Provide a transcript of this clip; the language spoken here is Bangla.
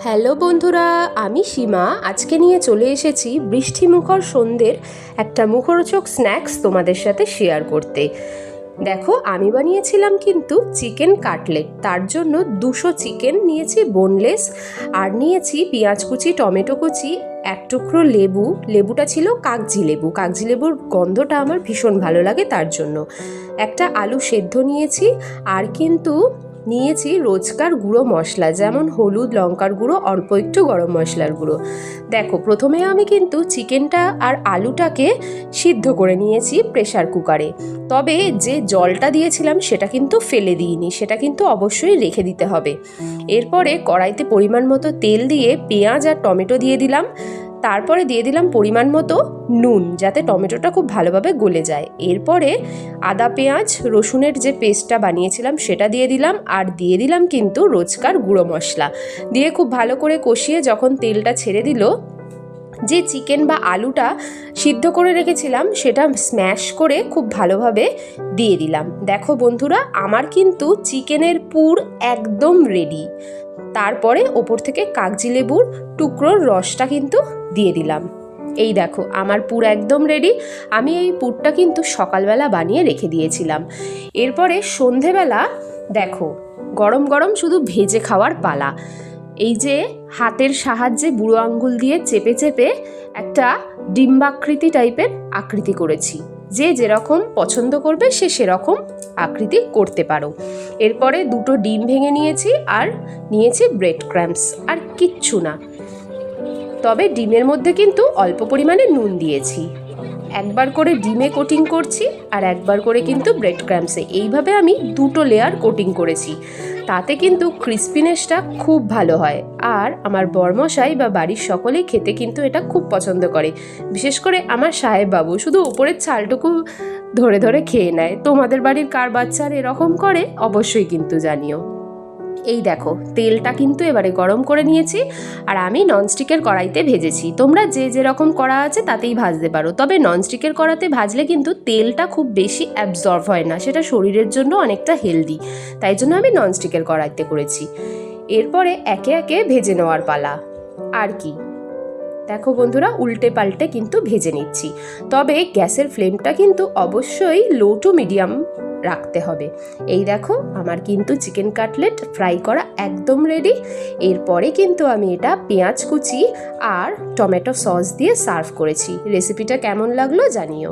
হ্যালো বন্ধুরা, আমি সীমা আজকে নিয়ে চলে এসেছি বৃষ্টিমুখর সন্ধ্যের একটা মুখরোচক স্ন্যাক্স তোমাদের সাথে শেয়ার করতে। দেখো, আমি বানিয়েছিলাম কিন্তু চিকেন কাটলেট। তার জন্য 200 চিকেন নিয়েছি বোনলেস, আর নিয়েছি পেঁয়াজ কুচি, টমেটো কুচি, এক টুকরো লেবু। লেবুটা ছিল কাগজি লেবু। কাগজি লেবুর গন্ধটা আমার ভীষণ ভালো লাগে, তার জন্য একটা আলু সেদ্ধ নিয়েছি। আর কিন্তু নিয়েছি রোজকার গুঁড়ো মশলা, যেমন হলুদ, লঙ্কার গুঁড়ো, অল্প একটু গরম মশলার গুঁড়ো। দেখো, প্রথমে আমি কিন্তু চিকেনটা আর আলুটাকে সিদ্ধ করে নিয়েছি প্রেসার কুকারে। তবে যে জলটা দিয়েছিলাম সেটা কিন্তু ফেলে দিইনি, সেটা কিন্তু অবশ্যই রেখে দিতে হবে। এরপরে কড়াইতে পরিমাণ মতো তেল দিয়ে পেঁয়াজ আর টমেটো দিয়ে দিলাম। তারপরে দিয়ে দিলাম পরিমাণ মতো নুন, যাতে টমেটোটা খুব ভালোভাবে গলে যায়। এরপরে আদা, পেঁয়াজ, রসুনের যে পেস্টটা বানিয়েছিলাম সেটা দিয়ে দিলাম, আর দিয়ে দিলাম কিন্তু রোজকার গুঁড়ো মশলা। দিয়ে খুব ভালো করে কষিয়ে যখন তেলটা ছেড়ে দিল, যে চিকেন বা আলুটা সিদ্ধ করে রেখেছিলাম সেটা স্ম্যাশ করে খুব ভালোভাবে দিয়ে দিলাম। দেখো বন্ধুরা, আমার কিন্তু চিকেনের পুর একদম রেডি। তারপরে ওপর থেকে কাগজি লেবুর টুকরোর রসটা কিন্তু দিয়ে দিলাম। এই দেখো, আমার পুর একদম রেডি। আমি এই পুরটা কিন্তু সকালবেলা বানিয়ে রেখে দিয়েছিলাম। এরপরে সন্ধেবেলা দেখো, গরম গরম শুধু ভেজে খাওয়ার পালা। এই যে হাতের সাহায্যে বুড়ো আঙ্গুল দিয়ে চেপে চেপে একটা ডিম্বাকৃতি টাইপের আকৃতি করেছি। যে যেরকম পছন্দ করবে সে সেরকম আকৃতি করতে পারো। এরপরে 2টো ডিম ভেঙে নিয়েছি, আর নিয়েছি ব্রেড ক্রাম্বস, আর কিচ্ছু না। তবে ডিমের মধ্যে কিন্তু অল্প পরিমাণে নুন দিয়েছি। একবার করে ডিমে কোটিং করছি, আর একবার করে কিন্তু ব্রেড ক্রাম্বসে। এইভাবে আমি 2টো লেয়ার কোটিং করেছি। তাতে কিন্তু ক্রিস্পিনেসটা খুব ভালো হয়। আর আমার বরমশাই বা বাড়ির সকলেই খেতে কিন্তু এটা খুব পছন্দ করে। বিশেষ করে আমার সাহেব বাবু শুধু ওপরের ছালটুকু ধরে ধরে খেয়ে নেয়। তোমাদের বাড়ির কার বাচ্চার এরকম করে অবশ্যই কিন্তু জানিও। এই দেখো, তেলটা কিন্তু এবারে গরম করে নিয়েছি, আর আমি ননস্টিকের কড়াইতে ভেজেছি। তোমরা যে যেরকম কড়া আছে তাতেই ভাজতে পারো, তবে ননস্টিকের কড়াতে ভাজলে কিন্তু তেলটা খুব বেশি অ্যাবজর্ব হয় না, সেটা শরীরের জন্য অনেকটা হেলদি। তাই জন্য আমি ননস্টিকের কড়াইতে করেছি। এরপরে একে একে ভেজে নেওয়ার পালা। আর কি, দেখো বন্ধুরা, উল্টে পাল্টে কিন্তু ভেজে নিচ্ছি। তবে গ্যাসের ফ্লেমটা কিন্তু অবশ্যই লো টু মিডিয়াম রাখতে হবে। এই দেখো, আমার কিন্তু চিকেন কাটলেট ফ্রাই করা একদম রেডি। এরপরে কিন্তু আমি এটা পেঁয়াজ কুচি আর টমেটো সস দিয়ে সার্ভ করেছি। রেসিপিটা কেমন লাগলো জানিও।